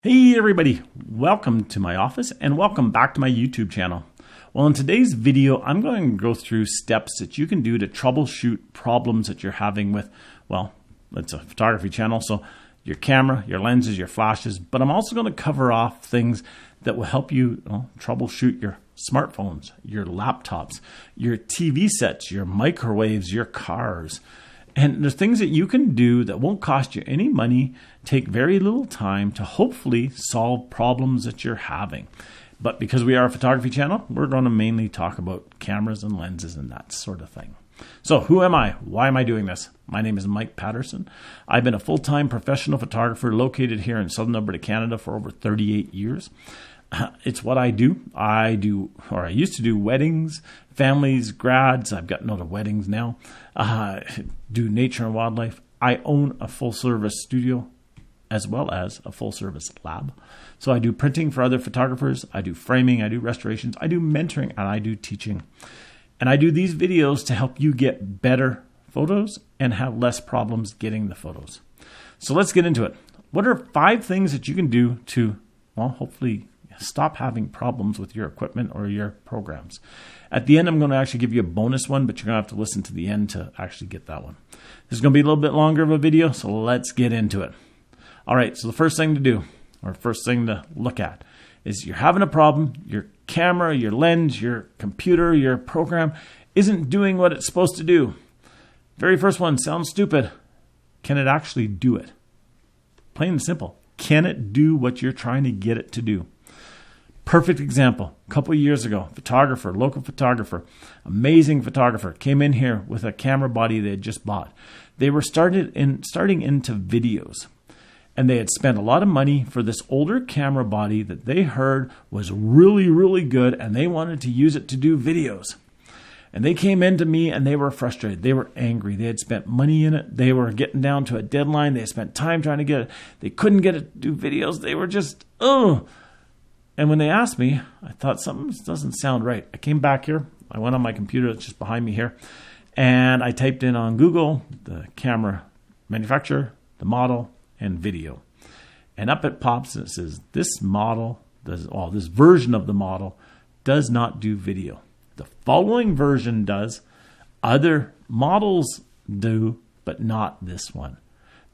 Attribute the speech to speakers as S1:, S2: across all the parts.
S1: Hey everybody, welcome to my office and welcome back to my YouTube channel. Well, in today's video, I'm going to go through steps that you can do to troubleshoot problems that you're having with, well, it's a photography channel, so your camera, your lenses, your flashes, but I'm also going to cover off things that will help you, troubleshoot your smartphones, your laptops, your TV sets, your microwaves, your cars. And there's things that you can do that won't cost you any money, take very little time to hopefully solve problems that you're having. But because we are a photography channel, we're going to mainly talk about cameras and lenses and that sort of thing. So who am I? Why am I doing this? My name is Mike Patterson. I've been a full-time professional photographer located here in Southern Alberta, Canada for over 38 years. It's what I do. I used to do weddings, families, grads. I've gotten out of weddings now. Do nature and wildlife. I own a full-service studio as well as a full-service lab. So I do printing for other photographers. I do framing. I do restorations. I do mentoring, and I do teaching. And I do these videos to help you get better photos and have less problems getting the photos. So let's get into it. What are 5 things that you can do to, well, hopefully stop having problems with your equipment or your programs? At the end, I'm going to actually give you a bonus one, but you're going to have to listen to the end to actually get that one. This is going to be a little bit longer of a video, so let's get into it. All right, so the first thing to do, or first thing to look at, is you're having a problem. Your camera, your lens, your computer, your program isn't doing what it's supposed to do. Very first one sounds stupid. Can it actually do it? Plain and simple. Can it do what you're trying to get it to do? Perfect example. A couple of years ago, local photographer, amazing photographer, came in here with a camera body they had just bought. They were starting into videos, and they had spent a lot of money for this older camera body that they heard was really, really good, and they wanted to use it to do videos. And they came into me and they were frustrated. They were angry. They had spent money in it. They were getting down to a deadline. They had spent time trying to get it. They couldn't get it to do videos. They were just, ugh. And when they asked me, I thought something doesn't sound right. I came back here. I went on my computer that's just behind me here. And I typed in on Google the camera manufacturer, the model, and video. And up it pops and it says, this version of the model does not do video. The following version does. Other models do, but not this one.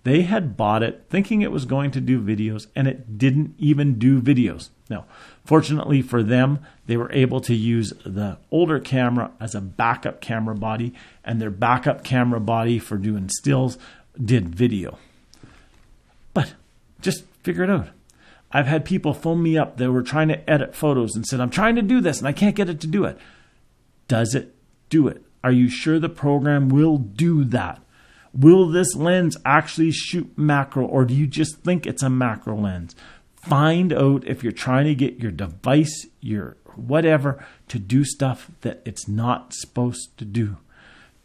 S1: They had bought it thinking it was going to do videos, and it didn't even do videos. Now, fortunately for them, they were able to use the older camera as a backup camera body, and their backup camera body for doing stills did video. But just figure it out. I've had people phone me up that were trying to edit photos and said, I'm trying to do this, and I can't get it to do it. Does it do it? Are you sure the program will do that? Will this lens actually shoot macro, or do you just think it's a macro lens? Find out if you're trying to get your device, your whatever, to do stuff that it's not supposed to do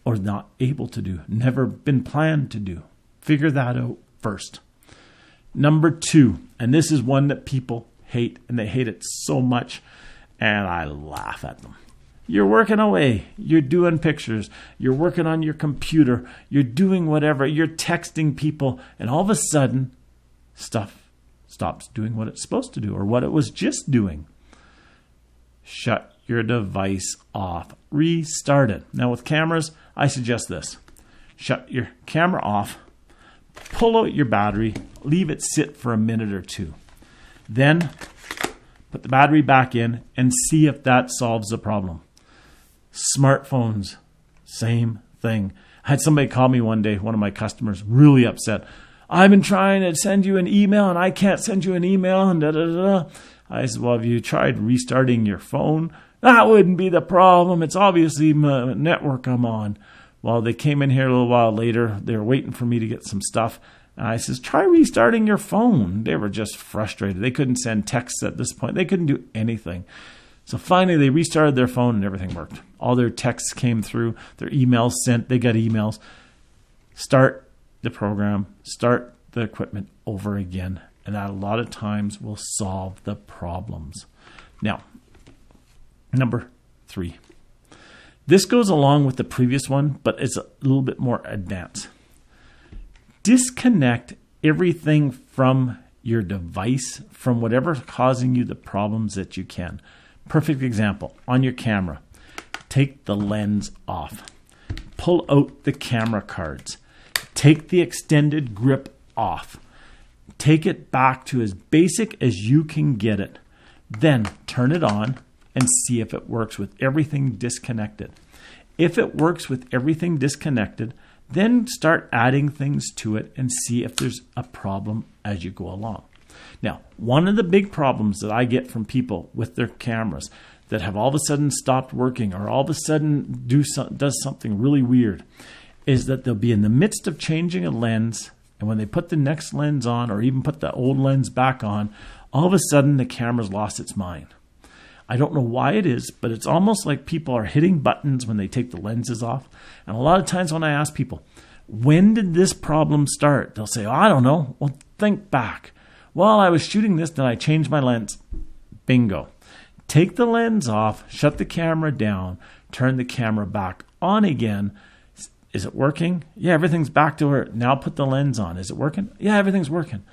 S1: or not able to do, never been planned to do. Figure that out first. Number 2, and this is one that people hate, and they hate it so much, and I laugh at them. You're working away, you're doing pictures, you're working on your computer, you're doing whatever, you're texting people, and all of a sudden, stuff stops doing what it's supposed to do or what it was just doing. Shut your device off. Restart it. Now with cameras, I suggest this. Shut your camera off, pull out your battery, leave it sit for a minute or 2. Then put the battery back in and see if that solves the problem. Smartphones, same thing. I had somebody call me one day, one of my customers, really upset. I've been trying to send you an email and I can't send you an email and da-da-da-da. I said, well, have you tried restarting your phone? That wouldn't be the problem. It's obviously my network I'm on. Well, they came in here a little while later. They were waiting for me to get some stuff. And I says, try restarting your phone. They were just frustrated. They couldn't send texts at this point. They couldn't do anything. So finally, they restarted their phone and everything worked. All their texts came through, their emails sent, they got emails. Start the program, start the equipment over again. And that a lot of times will solve the problems. Now, number 3. This goes along with the previous one, but it's a little bit more advanced. Disconnect everything from your device from whatever's causing you the problems that you can. Perfect example, on your camera, take the lens off. Pull out the camera cards. Take the extended grip off. Take it back to as basic as you can get it. Then turn it on and see if it works with everything disconnected. If it works with everything disconnected, then start adding things to it and see if there's a problem as you go along. Now, one of the big problems that I get from people with their cameras that have all of a sudden stopped working or all of a sudden does something really weird is that they'll be in the midst of changing a lens, and when they put the next lens on or even put the old lens back on, all of a sudden the camera's lost its mind. I don't know why it is, but it's almost like people are hitting buttons when they take the lenses off. And a lot of times when I ask people, when did this problem start? They'll say, I don't know. Well, think back. Well, I was shooting this, then I changed my lens. Bingo. Take the lens off, shut the camera down, turn the camera back on again. Is it working? Yeah, everything's back to where. Now put the lens on. Is it working? Yeah, everything's working.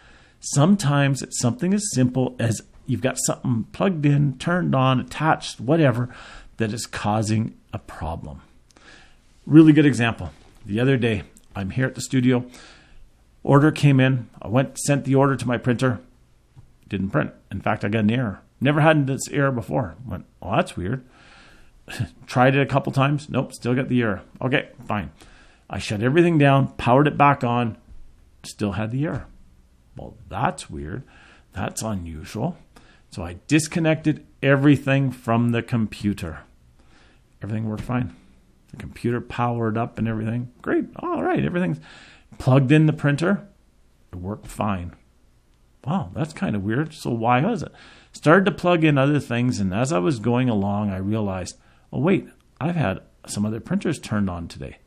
S1: Sometimes it's something as simple as you've got something plugged in, turned on, attached, whatever, that is causing a problem. Really good example. The other day, I'm here at the studio. Order came in. I sent the order to my printer. Didn't print. In fact, I got an error. Never had this error before. Went, oh, that's weird. Tried it a couple times. Nope, still got the error. Okay, fine. I shut everything down, powered it back on, still had the error. Well, that's weird. That's unusual. So I disconnected everything from the computer. Everything worked fine. The computer powered up and everything. Great. All right. Everything's plugged in the printer. It worked fine. Wow, that's kind of weird. So why was it? Started to plug in other things, and as I was going along, I realized, oh, wait, I've had some other printers turned on today.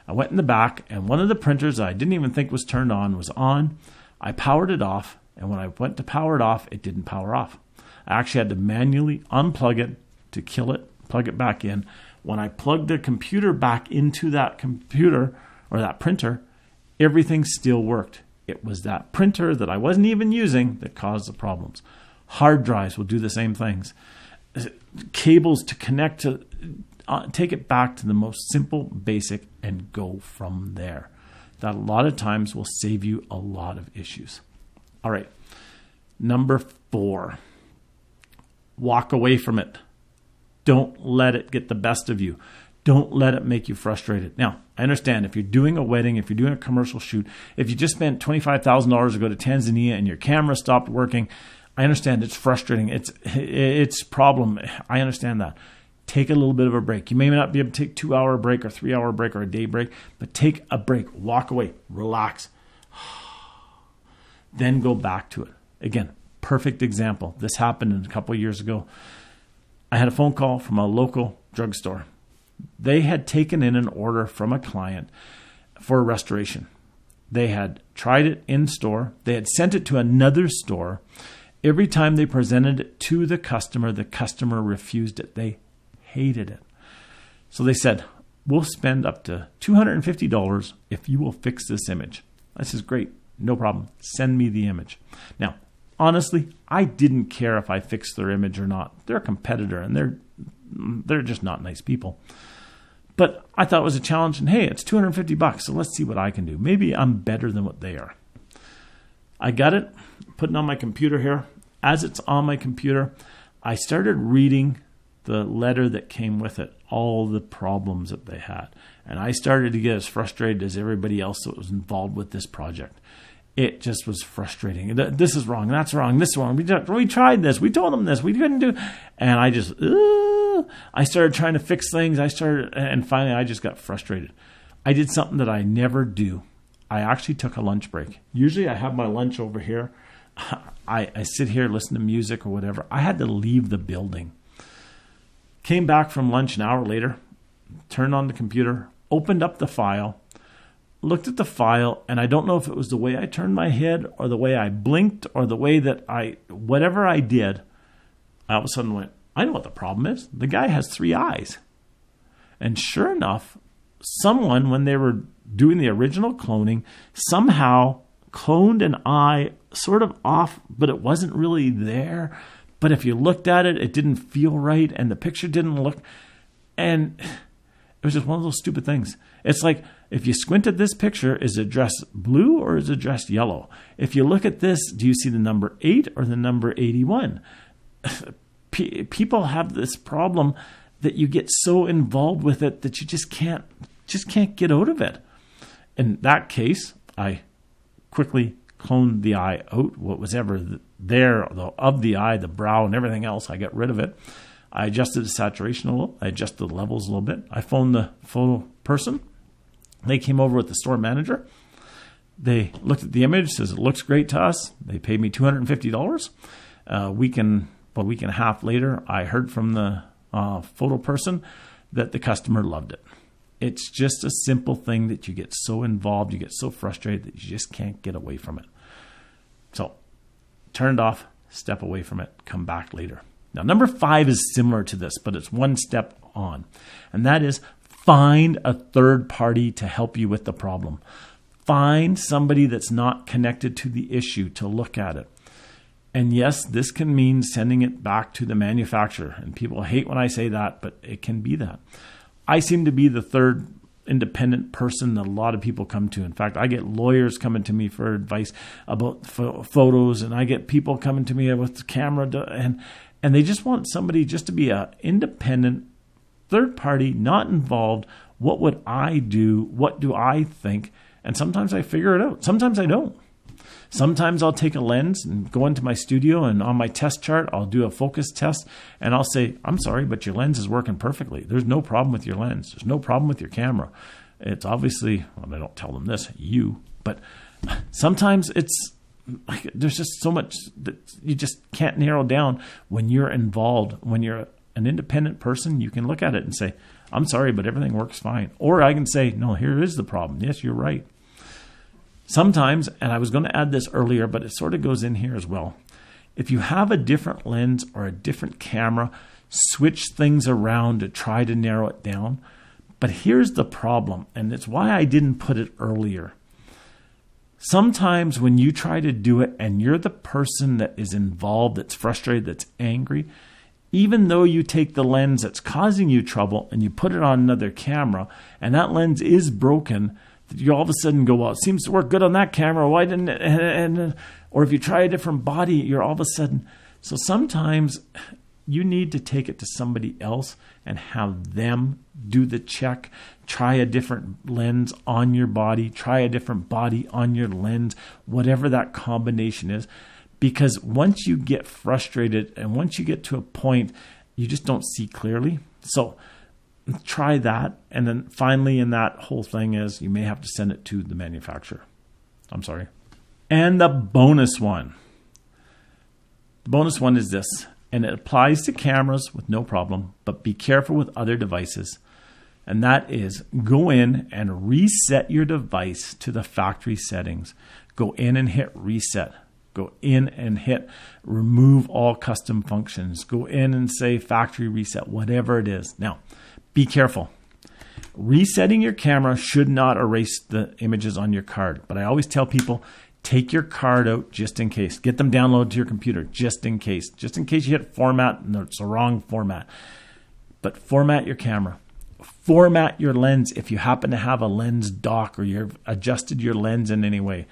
S1: I went in the back, and one of the printers I didn't even think was turned on was on. I powered it off, and when I went to power it off, it didn't power off. I actually had to manually unplug it to kill it, plug it back in. When I plugged the computer back into that computer or that printer, everything still worked. It was that printer that I wasn't even using that caused the problems. Hard drives will do the same things. Cables to connect to, take it back to the most simple, basic, and go from there. That a lot of times will save you a lot of issues. All right. Number 4, walk away from it. Don't let it get the best of you. Don't let it make you frustrated. Now, I understand if you're doing a wedding, if you're doing a commercial shoot, if you just spent $25,000 to go to Tanzania and your camera stopped working, I understand it's frustrating. It's a problem. I understand that. Take a little bit of a break. You may not be able to take a 2-hour break or 3-hour break or a day break, but take a break. Walk away. Relax. Then go back to it. Again, perfect example. This happened a couple of years ago. I had a phone call from a local drugstore. They had taken in an order from a client for a restoration. They had tried it in store. They had sent it to another store. Every time they presented it to the customer refused it. They hated it. So they said, we'll spend up to $250 if you will fix this image. I says, great, no problem. Send me the image. Now, honestly, I didn't care if I fixed their image or not. They're a competitor and they're just not nice people. But I thought it was a challenge, and hey, it's $250, so let's see what I can do. Maybe I'm better than what they are. I got it, putting on my computer here. As it's on my computer, I started reading the letter that came with it, all the problems that they had. And I started to get as frustrated as everybody else that was involved with this project. It just was frustrating. This is wrong. That's wrong. This is wrong. We tried this. We told them this. We couldn't do. And I just, I started trying to fix things. And finally I just got frustrated. I did something that I never do. I actually took a lunch break. Usually I have my lunch over here. I sit here, listen to music or whatever. I had to leave the building. Came back from lunch an hour later, turned on the computer, opened up the file, looked at the file, and I don't know if it was the way I turned my head or the way I blinked or the way that whatever I did, I all of a sudden went, I know what the problem is. The guy has 3 eyes. And sure enough, someone, when they were doing the original cloning, somehow cloned an eye sort of off, but it wasn't really there. But if you looked at it, it didn't feel right, and the picture didn't look, and it was just one of those stupid things. It's like, if you squint at this picture, is it dressed blue or is it dressed yellow? If you look at this, do you see the number 8 or the number 81? People have this problem that you get so involved with it that you just can't get out of it. In that case, I quickly cloned the eye out, what was ever there of the eye, the brow and everything else. I got rid of it. I adjusted the saturation a little. I adjusted the levels a little bit. I phoned the photo person. They came over with the store manager. They looked at the image, says it looks great to us. They paid me $250. A week and a half later, I heard from the photo person that the customer loved it. It's just a simple thing that you get so involved, you get so frustrated that you just can't get away from it. So turn it off, step away from it, come back later. Now, number 5 is similar to this, but it's one step on, and that is find a third party to help you with the problem. Find somebody that's not connected to the issue to look at it. And yes, this can mean sending it back to the manufacturer. And people hate when I say that, but it can be that. I seem to be the third independent person that a lot of people come to. In fact, I get lawyers coming to me for advice about photos, and I get people coming to me with the camera, and they just want somebody just to be an independent third party, not involved. What would I do? What do I think? And sometimes I figure it out. Sometimes I don't. Sometimes I'll take a lens and go into my studio, and on my test chart, I'll do a focus test, and I'll say, I'm sorry, but your lens is working perfectly. There's no problem with your lens. There's no problem with your camera. It's obviously, well, I don't tell them this, but sometimes it's like there's just so much that you just can't narrow down when you're involved. When you're an independent person, you can look at it and say, I'm sorry, but everything works fine. Or I can say, no, here is the problem. Yes, you're right. Sometimes, and I was going to add this earlier, but it sort of goes in here as well. If you have a different lens or a different camera, switch things around to try to narrow it down. But here's the problem, and it's why I didn't put it earlier. Sometimes when you try to do it and you're the person that is involved, that's frustrated, that's angry, even though you take the lens that's causing you trouble and you put it on another camera and that lens is broken, you all of a sudden go, well, it seems to work good on that camera. Why didn't it? Or if you try a different body, you're all of a sudden. So sometimes you need to take it to somebody else and have them do the check. Try a different lens on your body. Try a different body on your lens, whatever that combination is. Because once you get frustrated and once you get to a point, you just don't see clearly. So try that. And then finally in that whole thing is you may have to send it to the manufacturer. I'm sorry. And the bonus one. The bonus one is this, and it applies to cameras with no problem, but be careful with other devices. And that is go in and reset your device to the factory settings. Go in and hit reset. Go in and hit remove all custom functions. Go in and say factory reset, whatever it is. Now, be careful. Resetting your camera should not erase the images on your card. But I always tell people, take your card out just in case. Get them downloaded to your computer just in case. Just in case you hit format and it's the wrong format. But format your camera. Format your lens if you happen to have a lens dock or you've adjusted your lens in any way.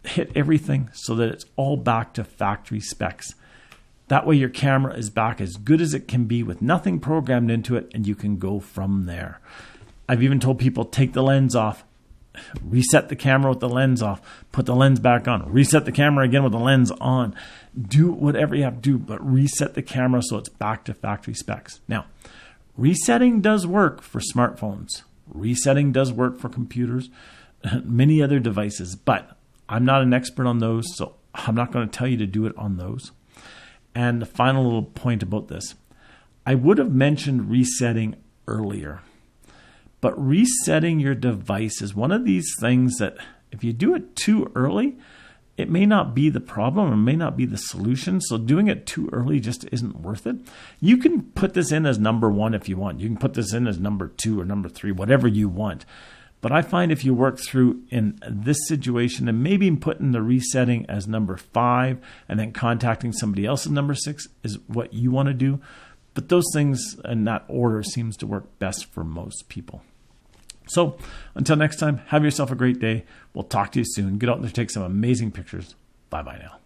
S1: Hit everything so that it's all back to factory specs. That way your camera is back as good as it can be with nothing programmed into it, and you can go from there. I've even told people, take the lens off, reset the camera with the lens off, put the lens back on, reset the camera again with the lens on. Do whatever you have to do, but reset the camera so it's back to factory specs. Now, resetting does work for smartphones. Resetting does work for computers, many other devices, but I'm not an expert on those, so I'm not going to tell you to do it on those. And the final little point about this, I would have mentioned resetting earlier, but resetting your device is one of these things that if you do it too early, it may not be the problem, it may not be the solution. So doing it too early just isn't worth it. You can put this in as number 1 if you want. You can put this in as number 2 or number 3, whatever you want. But I find if you work through in this situation and maybe putting the resetting as number 5 and then contacting somebody else as number 6 is what you want to do. But those things in that order seems to work best for most people. So until next time, have yourself a great day. We'll talk to you soon. Get out there, take some amazing pictures. Bye-bye now.